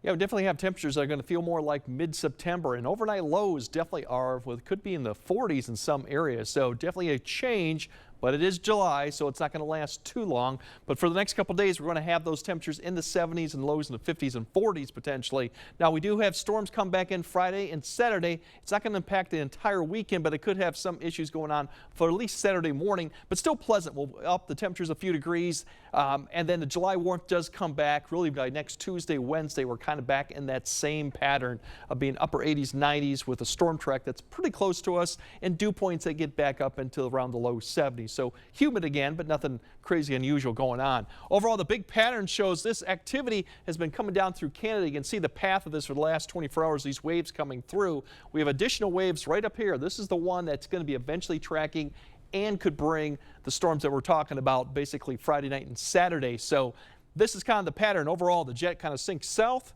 Yeah, we definitely have temperatures that are going to feel more like mid-September, and overnight lows definitely are, could be in the 40s in some areas. So definitely a change, but it is July, so it's not going to last too long. But for the next couple days, we're going to have those temperatures in the 70s and lows in the 50s and 40s potentially. Now, we do have storms come back in Friday and Saturday. It's not going to impact the entire weekend, but it could have some issues going on for at least Saturday morning, but still pleasant. We'll up the temperatures a few degrees, and then the July warmth does come back really by next Tuesday, Wednesday. We're kind of back in that same pattern of being upper 80s, 90s with a storm track that's pretty close to us and dew points that get back up into around the low 70s. So humid again, but nothing crazy unusual going on. Overall, the big pattern shows this activity has been coming down through Canada. You can see the path of this for the last 24 hours, these waves coming through. We have additional waves right up here. This is the one that's going to be eventually tracking and could bring the storms that we're talking about basically Friday night and Saturday. So this is kind of the pattern. Overall, the jet kind of sinks south.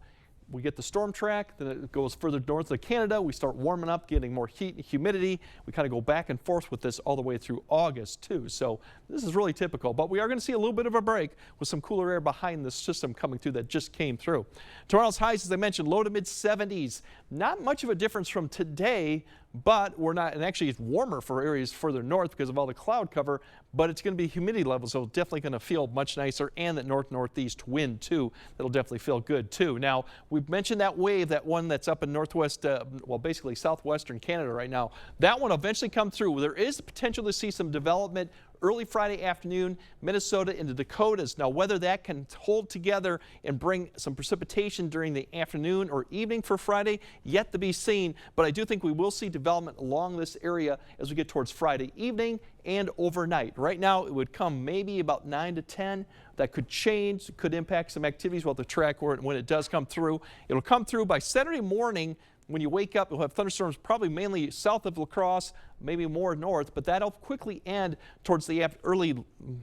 We get the storm track, then it goes further north of Canada. We start warming up, getting more heat and humidity. We kind of go back and forth with this all the way through August too. So this is really typical, but we are going to see a little bit of a break with some cooler air behind this system coming through that just came through. Tomorrow's highs, as I mentioned, low to mid 70s. Not much of a difference from today, but we're not, and actually it's warmer for areas further north because of all the cloud cover, but it's going to be humidity levels, so definitely going to feel much nicer, and that north-northeast wind too. That'll definitely feel good too. Now, we've mentioned that wave, that one that's up in northwest, well, basically southwestern Canada right now. That one will eventually come through. There is the potential to see some development early Friday afternoon, Minnesota into Dakotas. Now, whether that can hold together and bring some precipitation during the afternoon or evening for Friday, yet to be seen. But I do think we will see development along this area as we get towards Friday evening and overnight. Right now, it would come maybe about 9 to 10. That could change, could impact some activities while the track, or when it does come through. It'll come through by Saturday morning. When you wake up, you'll have thunderstorms probably mainly south of La Crosse, maybe more north, but that'll quickly end towards the early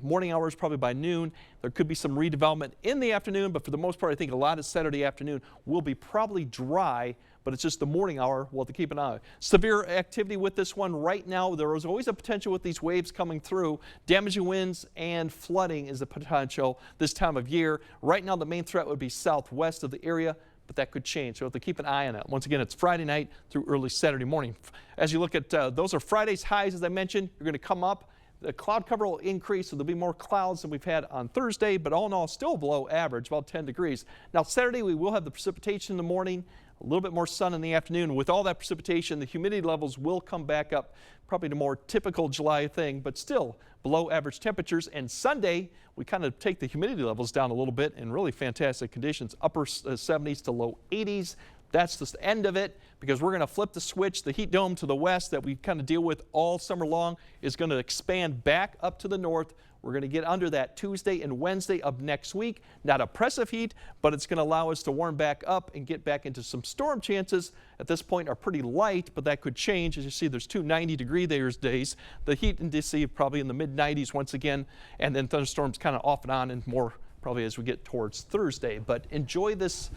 morning hours, probably by noon. There could be some redevelopment in the afternoon, but for the most part, I think a lot of Saturday afternoon will be probably dry, but it's just the morning hour we'll have to keep an eye on. Severe activity with this one right now. There is always a potential with these waves coming through. Damaging winds and flooding is a potential this time of year. Right now, the main threat would be southwest of the area, but that could change, so we have to keep an eye on it. Once again, it's Friday night through early Saturday morning. As you look at those are Friday's highs, as I mentioned. You're going to come up. The cloud cover will increase, so there'll be more clouds than we've had on Thursday, but all in all, still below average, about 10 degrees. Now, Saturday, we will have the precipitation in the morning, a little bit more sun in the afternoon. With all that precipitation, the humidity levels will come back up, probably to more typical July thing, but still below average temperatures. And Sunday, we kind of take the humidity levels down a little bit in really fantastic conditions, upper 70s to low 80s. That's the end of it, because we're going to flip the switch. The heat dome to the west that we kind of deal with all summer long is going to expand back up to the north. We're going to get under that Tuesday and Wednesday of next week. Not oppressive heat, but it's going to allow us to warm back up and get back into some storm chances. At this point are pretty light, but that could change. As you see, there's 2 90-degree days. The heat in D.C. probably in the mid-90s once again, and then thunderstorms kind of off and on and more probably as we get towards Thursday. But enjoy this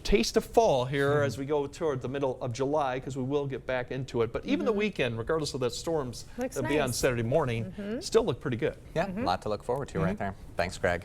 taste of fall here as we go toward the middle of July, because we will get back into it. But even the weekend, regardless of the storms that'll be on Saturday morning, still look pretty good. Yeah, a lot to look forward to right there. Thanks, Greg.